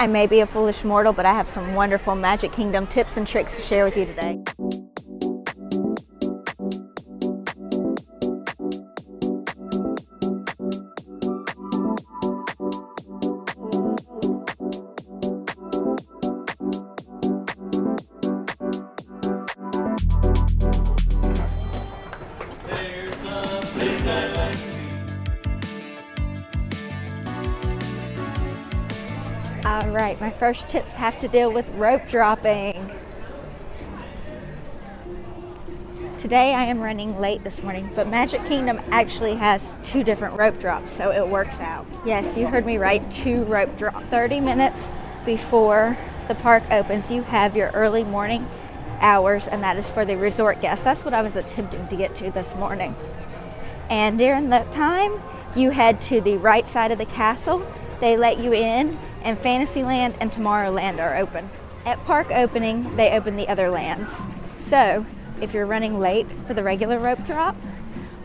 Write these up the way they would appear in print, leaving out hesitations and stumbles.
I may be a foolish mortal, but I have some wonderful Magic Kingdom tips and tricks to share with you today. Alright, my first tips have to deal with rope dropping. Today I am running late this morning, but Magic Kingdom actually has 2 different rope drops, so it works out. Yes, you heard me right, 2 rope drops. 30 minutes before the park opens, you have your early morning hours, and that is for the resort guests. That's what I was attempting to get to this morning. And during that time, you head to the right side of the castle. They let you in, and Fantasyland and Tomorrowland are open. At park opening, they open the other lands. So, if you're running late for the regular rope drop,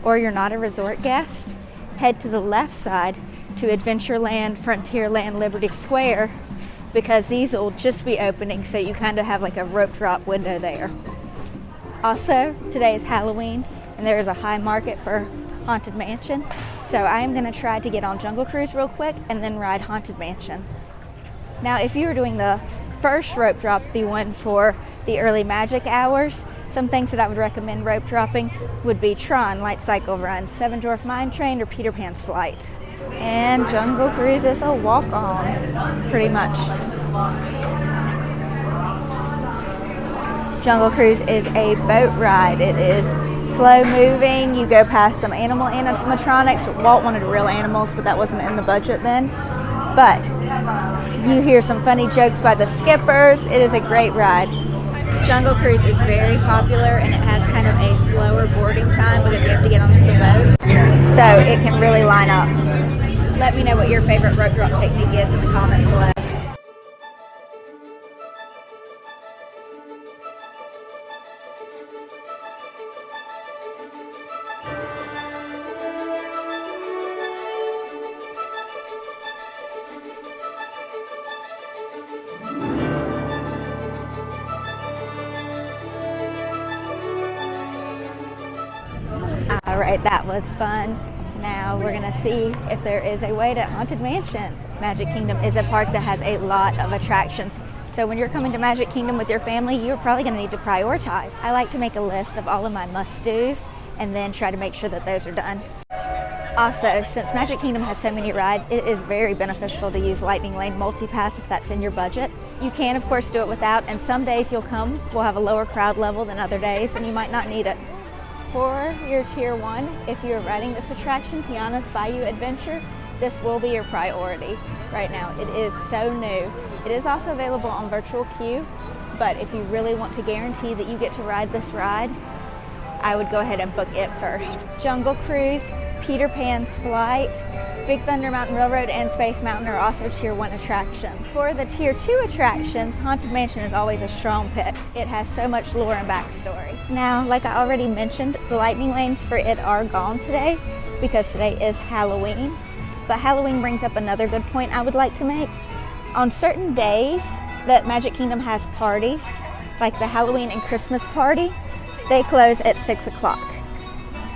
or you're not a resort guest, head to the left side to Adventureland, Frontierland, Liberty Square, because these will just be opening, so you kind of have like a rope drop window there. Also, today is Halloween, and there is a high market for Haunted Mansion. So I'm gonna try to get on Jungle Cruise real quick and then ride Haunted Mansion. Now, if you were doing the first rope drop, the one for the early magic hours, some things that I would recommend rope dropping would be Tron, Light Cycle Run, Seven Dwarf Mine Train, or Peter Pan's Flight. And Jungle Cruise is a walk-on, pretty much. Jungle Cruise is a boat ride. It is slow moving. You go past some animal animatronics. Walt wanted real animals, but that wasn't in the budget then. But you hear some funny jokes by the skippers. It is a great ride. Jungle Cruise is very popular, and it has kind of a slower boarding time because you have to get onto the boat. So it can really line up. Let me know what your favorite rope drop technique is in the comments below. Alright, that was fun. Now we're gonna see if there is a way to Haunted Mansion. Magic Kingdom is a park that has a lot of attractions. So when you're coming to Magic Kingdom with your family, you're probably gonna need to prioritize. I like to make a list of all of my must-dos and then try to make sure that those are done. Also, since Magic Kingdom has so many rides, it is very beneficial to use Lightning Lane Multipass if that's in your budget. You can, of course, do it without, and some days we'll have a lower crowd level than other days, and you might not need it. For your Tier 1, if you're riding this attraction, Tianas Bayou Adventure, this will be your priority right now. It is so new. It is also available on virtual queue, but if you really want to guarantee that you get to ride this ride, I would go ahead and book it first. Jungle Cruise, Peter Pan's Flight, Big Thunder Mountain Railroad, and Space Mountain are also Tier 1 attractions. For the Tier 2 attractions, Haunted Mansion is always a strong pick. It has so much lore and backstory. Now, like I already mentioned, the lightning lanes for it are gone today because today is Halloween. But Halloween brings up another good point I would like to make. On certain days that Magic Kingdom has parties, like the Halloween and Christmas party, they close at 6 o'clock.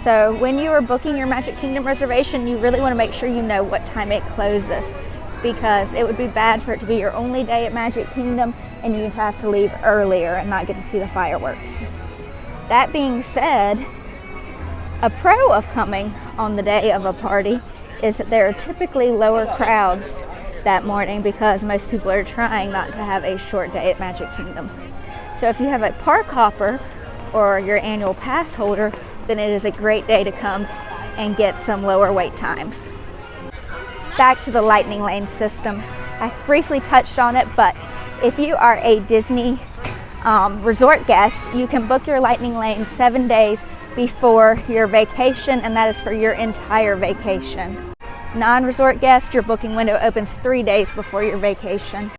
So when you are booking your Magic Kingdom reservation, you really want to make sure you know what time it closes, because it would be bad for it to be your only day at Magic Kingdom and you'd have to leave earlier and not get to see the fireworks. That being said, a pro of coming on the day of a party is that there are typically lower crowds that morning because most people are trying not to have a short day at Magic Kingdom. So if you have a park hopper or your annual pass holder, then it is a great day to come and get some lower wait times. Back to the Lightning Lane system. I briefly touched on it, but if you are a Disney resort guest, you can book your Lightning Lane 7 days before your vacation, and that is for your entire vacation. Non-resort guests, your booking window opens 3 days before your vacation.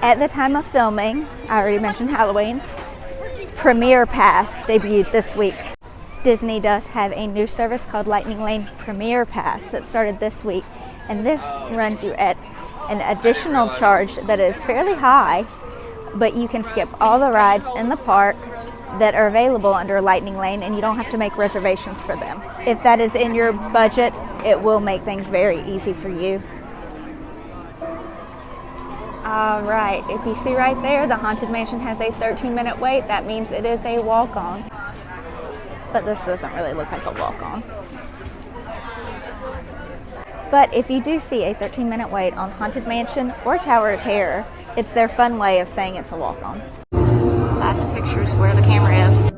At the time of filming, I already mentioned Halloween, Premier Pass debuted this week. Disney does have a new service called Lightning Lane Premier Pass that started this week, and this runs you at an additional charge that is fairly high, but you can skip all the rides in the park that are available under Lightning Lane, and you don't have to make reservations for them. If that is in your budget, it will make things very easy for you. All right, if you see right there, the Haunted Mansion has a 13-minute wait. That means it is a walk-on. But this doesn't really look like a walk-on. But if you do see a 13-minute wait on Haunted Mansion or Tower of Terror, it's their fun way of saying it's a walk-on. Last picture's where the camera is.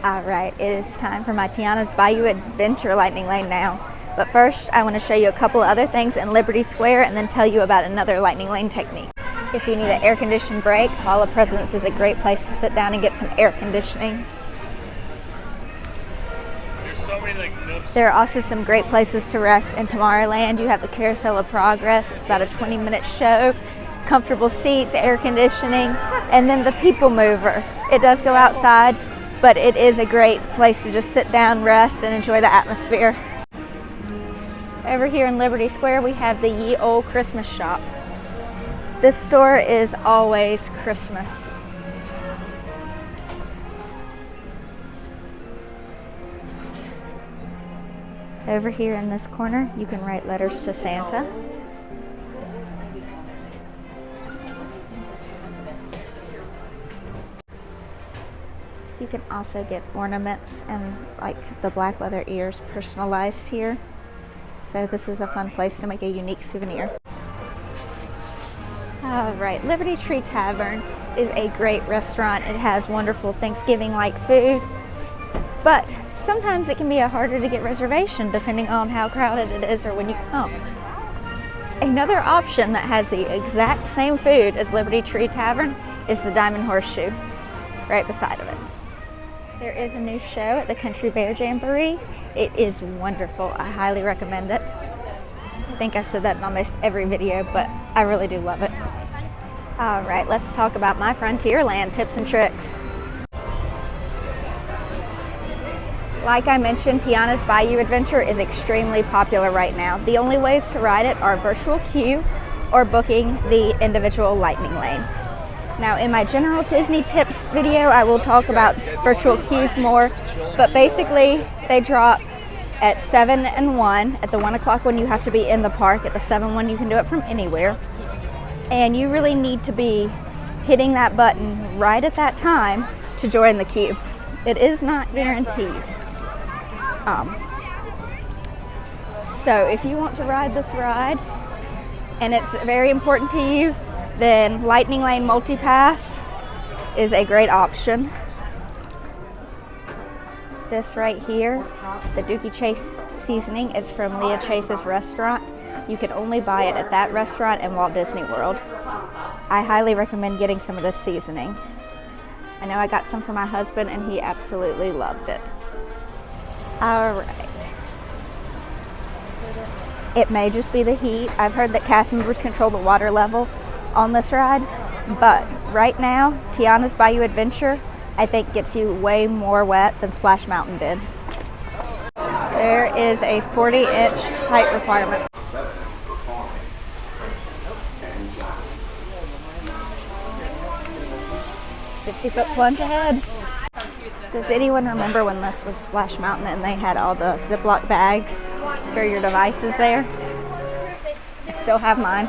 Alright, it is time for my Tianas Bayou Adventure Lightning Lane now. But first, I want to show you a couple other things in Liberty Square and then tell you about another Lightning Lane technique. If you need an air-conditioned break, Hall of Presidents is a great place to sit down and get some air conditioning. There's so many nooks. There are also some great places to rest in Tomorrowland. You have the Carousel of Progress. It's about a 20-minute show. Comfortable seats, air conditioning, and then the People Mover. It does go outside, but it is a great place to just sit down, rest, and enjoy the atmosphere. Over here in Liberty Square, we have the 𝐬𝐨𝐜𝐚𝐥𝐬 Christmas shop. This store is always Christmas. Over here in this corner, you can write letters to Santa. You can also get ornaments and like the black leather ears personalized here. So this is a fun place to make a unique souvenir. Alright, Liberty Tree Tavern is a great restaurant. It has wonderful Thanksgiving-like food, but sometimes it can be harder to get reservation depending on how crowded it is or when you come. Another option that has the exact same food as Liberty Tree Tavern is the Diamond Horseshoe, right beside of it. There is a new show at the Country Bear Jamboree. It is wonderful. I highly recommend it. I think I've said that in almost every video, but I really do love it. Alright, let's talk about my Frontierland tips and tricks. Like I mentioned, Tiana's Bayou Adventure is extremely popular right now. The only ways to ride it are virtual queue or booking the individual Lightning Lane. Now in my general Disney tips video, I will talk about virtual queues more, but basically they drop at 7 and 1. At the 1 o'clock one you have to be in the park. At the 7 one you can do it from anywhere. And you really need to be hitting that button right at that time to join the queue. It is not guaranteed. So if you want to ride this ride and it's very important to you, then Lightning Lane Multi-Pass is a great option. This right here, the Dookie Chase seasoning, is from Leah Chase's restaurant. You can only buy it at that restaurant and Walt Disney World. I highly recommend getting some of this seasoning. I know I got some for my husband and he absolutely loved it. Alright. It may just be the heat. I've heard that cast members control the water level on this ride, but right now Tiana's Bayou Adventure I think gets you way more wet than Splash Mountain did. There is a 40-inch height requirement. "50-foot plunge ahead." Does anyone remember when this was Splash Mountain and they had all the Ziploc bags for your devices there? I still have mine.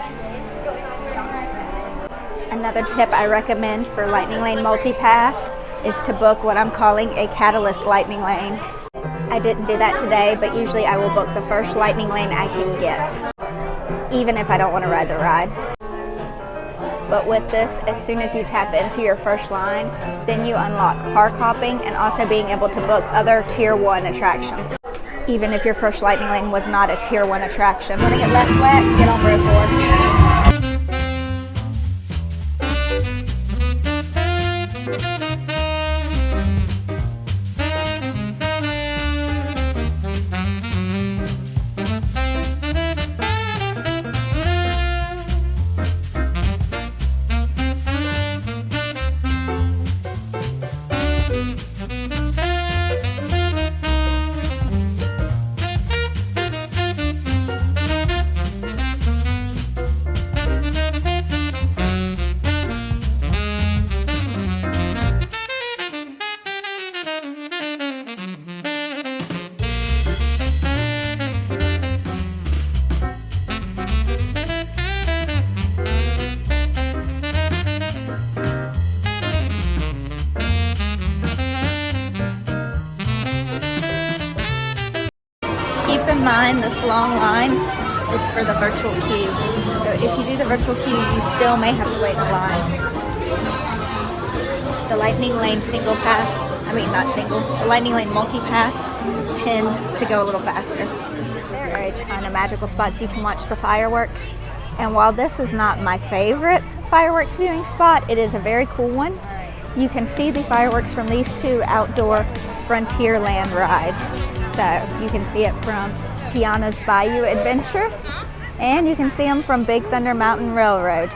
Another tip I recommend for Lightning Lane Multi-Pass is to book what I'm calling a Catalyst Lightning Lane. I didn't do that today, but usually I will book the first Lightning Lane I can get, even if I don't want to ride the ride. But with this, as soon as you tap into your first line, then you unlock park hopping and also being able to book other Tier 1 attractions. even if your first Lightning Lane was not a Tier 1 attraction. Want to get less wet? Get on row 4. Keep in mind this long line is for the virtual queue. So if you do the virtual queue, you still may have to wait in line. The Lightning Lane single pass, the Lightning Lane multi-pass tends to go a little faster. There are a ton of magical spots you can watch the fireworks. And while this is not my favorite fireworks viewing spot, it is a very cool one. You can see the fireworks from these two outdoor Frontierland rides. So you can see it from Tianas Bayou Adventure, and you can see them from Big Thunder Mountain Railroad.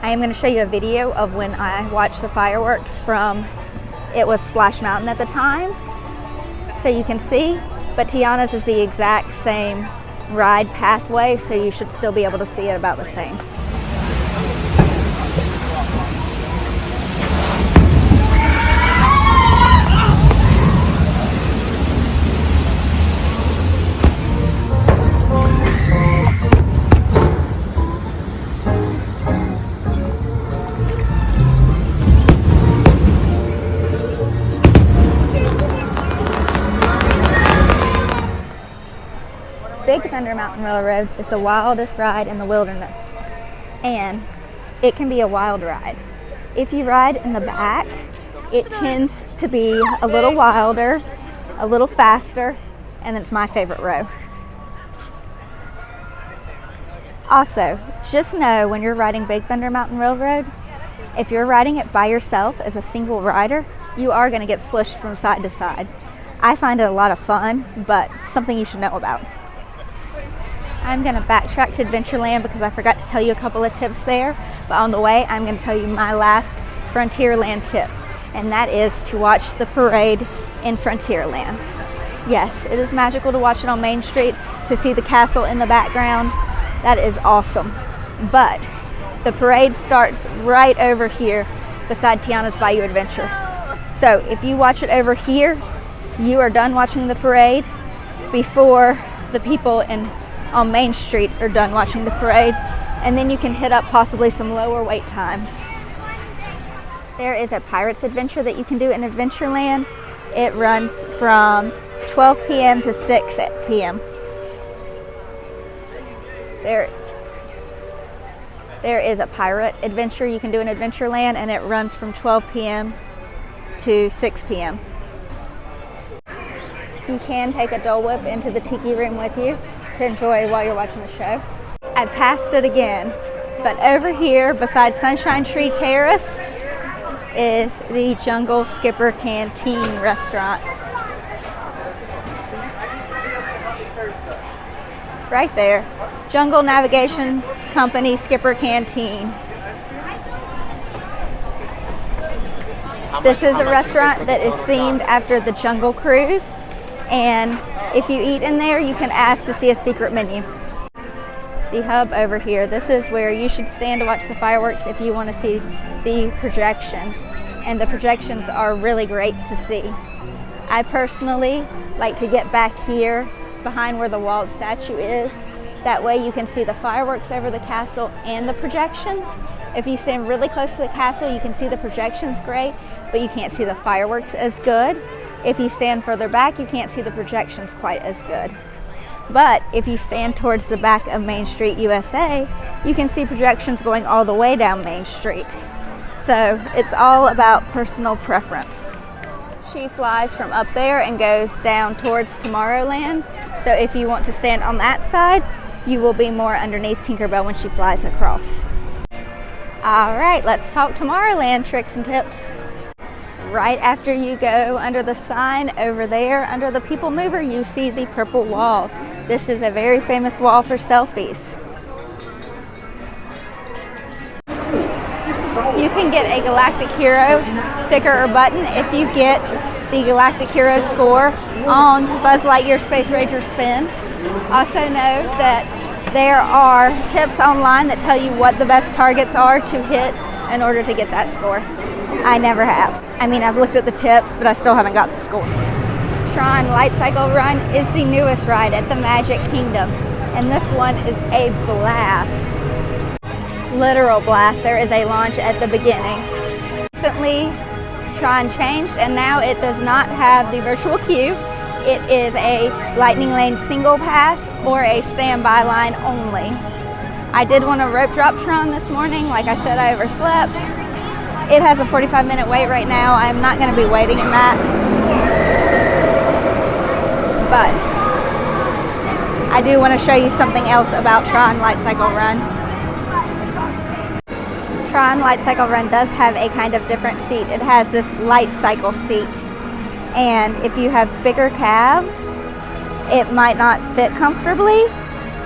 I am going to show you a video of when I watched the fireworks from, it was Splash Mountain at the time, so you can see, but Tianas is the exact same ride pathway, so you should still be able to see it about the same. Big Thunder Mountain Railroad is the wildest ride in the wilderness, and it can be a wild ride. If you ride in the back, it tends to be a little wilder, a little faster, and it's my favorite row. Also, just know when you're riding Big Thunder Mountain Railroad, if you're riding it by yourself as a single rider, you are going to get slushed from side to side. I find it a lot of fun, but something you should know about. I'm going to backtrack to Adventureland because I forgot to tell you a couple of tips there, but on the way I'm going to tell you my last Frontierland tip, and that is to watch the parade in Frontierland. Yes, it is magical to watch it on Main Street, to see the castle in the background. That is awesome, but the parade starts right over here beside Tiana's Bayou Adventure. So if you watch it over here, you are done watching the parade before the people on Main Street are done watching the parade, and then you can hit up possibly some lower wait times. There is a Pirates Adventure that you can do in Adventureland. It runs from 12 p.m. to 6 p.m. There is a Pirate Adventure you can do in Adventureland, and it runs from 12 p.m. to 6 p.m. You can take a Dole Whip into the Tiki Room with you to enjoy while you're watching the show. I passed it again, but over here beside Sunshine Tree Terrace is the Jungle Skipper Canteen restaurant. Right there, Jungle Navigation Company Skipper Canteen. This is a restaurant that is themed after the Jungle Cruise, and if you eat in there, you can ask to see a secret menu. The hub over here, this is where you should stand to watch the fireworks if you want to see the projections, and the projections are really great to see. I personally like to get back here behind where the Walt statue is. That way you can see the fireworks over the castle and the projections. If you stand really close to the castle, you can see the projections great, but you can't see the fireworks as good. If you stand further back, you can't see the projections quite as good. But if you stand towards the back of Main Street, USA, you can see projections going all the way down Main Street. So it's all about personal preference. She flies from up there and goes down towards Tomorrowland. So if you want to stand on that side, you will be more underneath Tinkerbell when she flies across. All right, let's talk Tomorrowland tricks and tips. Right after you go under the sign over there, under the People Mover, you see the purple wall. This is a very famous wall for selfies. You can get a Galactic Hero sticker or button if you get the Galactic Hero score on Buzz Lightyear Space Ranger Spin. Also know that there are tips online that tell you what the best targets are to hit in order to get that score. I never have. I mean, I've looked at the tips, but I still haven't got the score. Tron Light Cycle Run is the newest ride at the Magic Kingdom, and this one is a blast. Literal blast. There is a launch at the beginning. Recently, Tron changed, and now it does not have the virtual queue. It is a Lightning Lane single pass or a standby line only. I did want to rope drop Tron this morning. Like I said, I overslept. It has a 45-minute wait right now. I'm not going to be waiting in that. But I do want to show you something else about Tron Light Cycle Run. Tron Light Cycle Run does have a kind of different seat. It has this light cycle seat. And if you have bigger calves, it might not fit comfortably.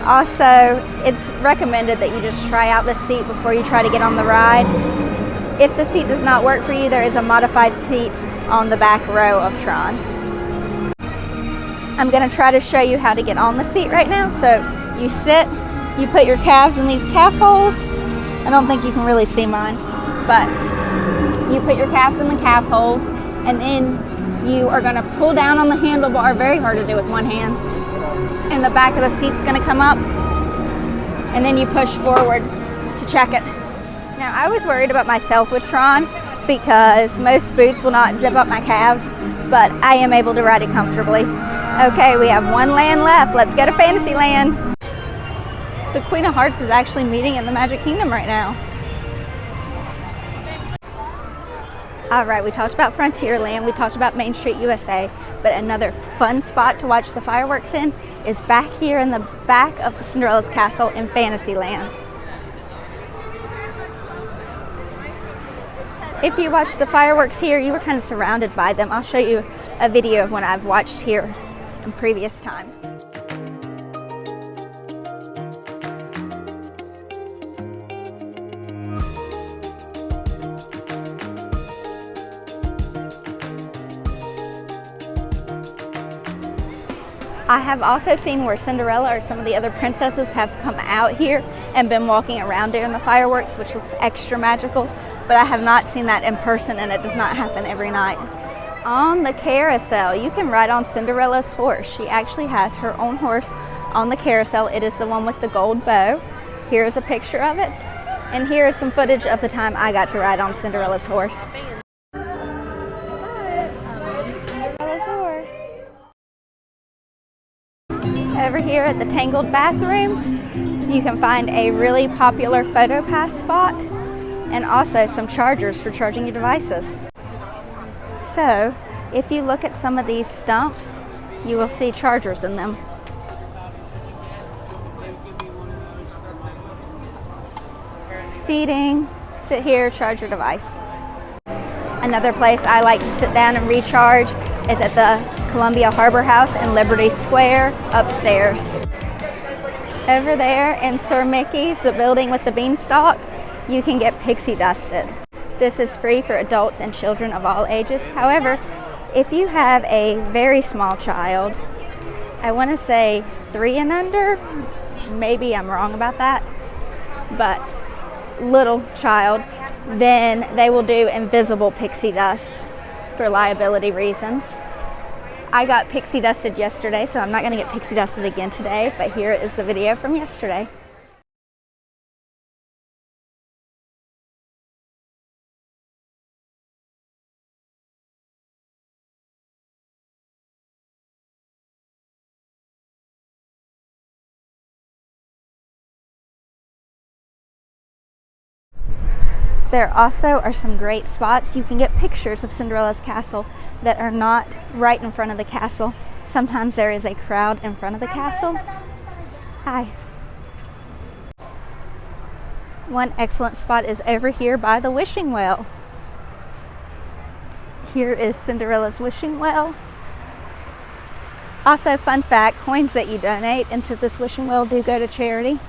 Also, it's recommended that you just try out the seat before you try to get on the ride. If the seat does not work for you, there is a modified seat on the back row of Tron. I'm going to try to show you how to get on the seat right now. So you sit, you put your calves in these calf holes. I don't think you can really see mine, but you put your calves in the calf holes, and then you are going to pull down on the handlebar, very hard to do with one hand, and the back of the seat's going to come up, and then you push forward to check it. Now, I was worried about myself with Tron because most boots will not zip up my calves, but I am able to ride it comfortably. Okay, we have one land left. Let's go to Fantasyland. The Queen of Hearts is actually meeting in the Magic Kingdom right now. All right, we talked about Frontierland, we talked about Main Street USA, but another fun spot to watch the fireworks in is back here in the back of the Cinderella's Castle in Fantasyland. If you watch the fireworks here, you were kind of surrounded by them. I'll show you a video of when I've watched here in previous times. I have also seen where Cinderella or some of the other princesses have come out here and been walking around during the fireworks, which looks extra magical, but I have not seen that in person, and it does not happen every night. On the carousel, you can ride on Cinderella's horse. She actually has her own horse on the carousel. It is the one with the gold bow. Here is a picture of it, and here is some footage of the time I got to ride on Cinderella's horse. Over here at the Tangled Bathrooms, you can find a really popular photo pass spot and also some chargers for charging your devices. So, if you look at some of these stumps, you will see chargers in them. Seating, sit here, charge your device. Another place I like to sit down and recharge is at the Columbia Harbor House in Liberty Square upstairs. Over there in Sir Mickey's, the building with the beanstalk, you can get pixie dusted. This is free for adults and children of all ages. However, if you have a very small child, I want to say 3 and under, maybe I'm wrong about that, but little child, then they will do invisible pixie dust for liability reasons. I got pixie dusted yesterday, so I'm not going to get pixie dusted again today, but here is the video from yesterday. There also are some great spots. You can get pictures of Cinderella's castle that are not right in front of the castle. Sometimes there is a crowd in front of the castle. Hi. One excellent spot is over here by the wishing well. Here is Cinderella's wishing well. Also, fun fact, coins that you donate into this wishing well do go to charity.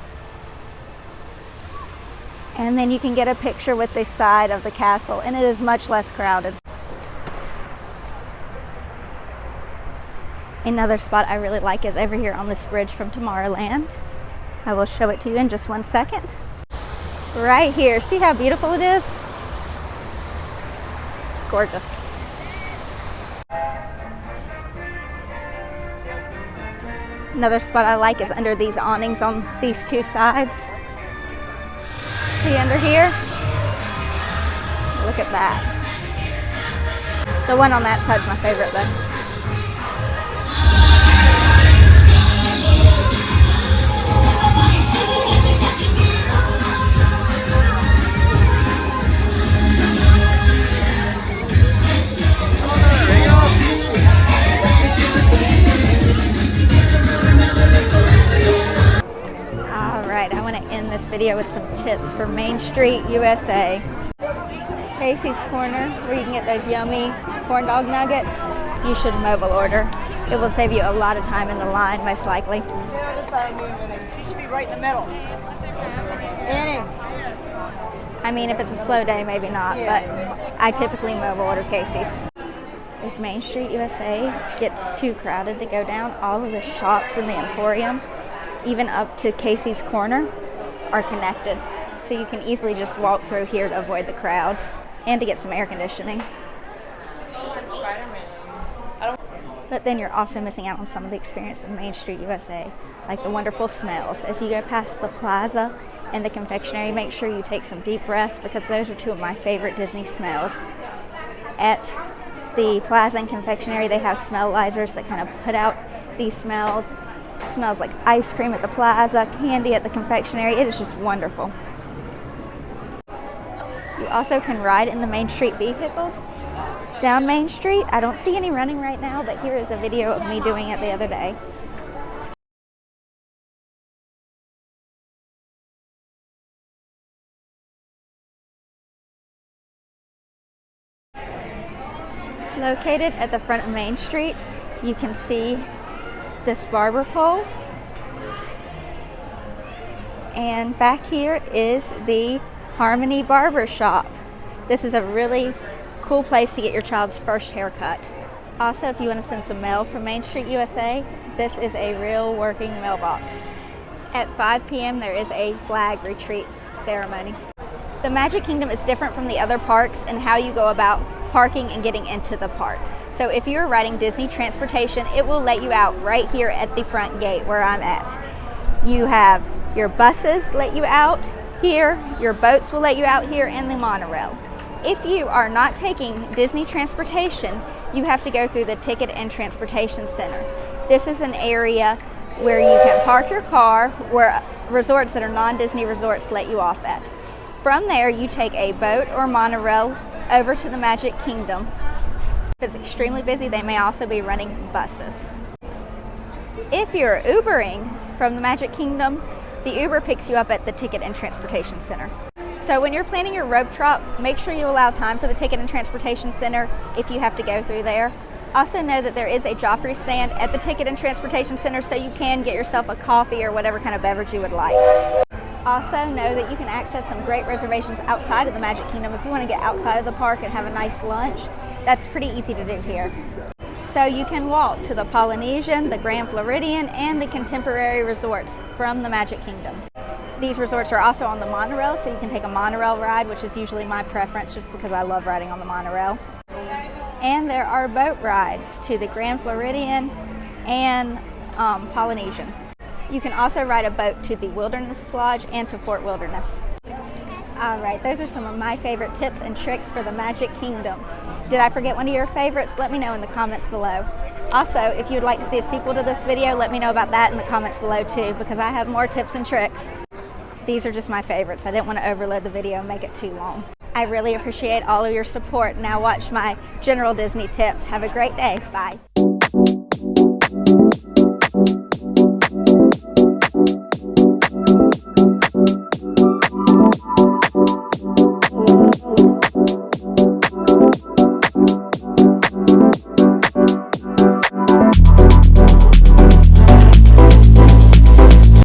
And then you can get a picture with the side of the castle, and it is much less crowded. Another spot I really like is over here on this bridge from Tomorrowland. I will show it to you in just one second. Right here, see how beautiful it is? Gorgeous. Another spot I like is under these awnings on these two sides. See under here? Look at that. The one on that side's my favorite though. This video with some tips for Main Street, USA. Casey's Corner, where you can get those yummy corn dog nuggets. You should mobile order. It will save you a lot of time in the line, most likely. She should be right in the middle. Annie. I mean, if it's a slow day, maybe not, but I typically mobile order Casey's. If Main Street, USA gets too crowded to go down, all of the shops in the Emporium, even up to Casey's Corner, are connected, so you can easily just walk through here to avoid the crowds and to get some air conditioning. But then you're also missing out on some of the experience of Main Street, USA, like the wonderful smells. As you go past the plaza and the confectionery, make sure you take some deep breaths, because those are two of my favorite Disney smells. At the plaza and confectionery, they have smellizers that kind of put out these smells. It smells like ice cream at the plaza, candy at the confectionery. It is just wonderful. You also can ride in the Main Street vehicles down Main Street. I don't see any running right now, but here is a video of me doing it the other day. Located at the front of Main Street, you can see this barber pole, and back here is the Harmony Barber Shop. This is a really cool place to get your child's first haircut. Also, if you want to send some mail from Main Street, USA, this is a real working mailbox. At 5 p.m. there is a flag retreat ceremony. The Magic Kingdom is different from the other parks in how you go about parking and getting into the park. So if you're riding Disney Transportation, it will let you out right here at the front gate where I'm at. You have your buses let you out here, your boats will let you out here, and the monorail. If you are not taking Disney Transportation, you have to go through the Ticket and Transportation Center. This is an area where you can park your car, where resorts that are non-Disney resorts let you off at. From there, you take a boat or monorail over to the Magic Kingdom. If it's extremely busy, they may also be running buses. If you're Ubering from the Magic Kingdom, the Uber picks you up at the Ticket and Transportation Center. So when you're planning your rope trip, make sure you allow time for the Ticket and Transportation Center if you have to go through there. Also know that there is a Joffrey stand at the Ticket and Transportation Center, so you can get yourself a coffee or whatever kind of beverage you would like. Also know that you can access some great reservations outside of the Magic Kingdom. If you want to get outside of the park and have a nice lunch, that's pretty easy to do here. So you can walk to the Polynesian, the Grand Floridian, and the Contemporary resorts from the Magic Kingdom. These resorts are also on the monorail, so you can take a monorail ride, which is usually my preference just because I love riding on the monorail. And there are boat rides to the Grand Floridian and Polynesian. You can also ride a boat to the Wilderness Lodge and to Fort Wilderness. All right, those are some of my favorite tips and tricks for the Magic Kingdom. Did I forget one of your favorites? Let me know in the comments below. Also, if you'd like to see a sequel to this video, let me know about that in the comments below too, because I have more tips and tricks. These are just my favorites. I didn't want to overload the video and make it too long. I really appreciate all of your support. Now watch my general Disney tips. Have a great day. Bye.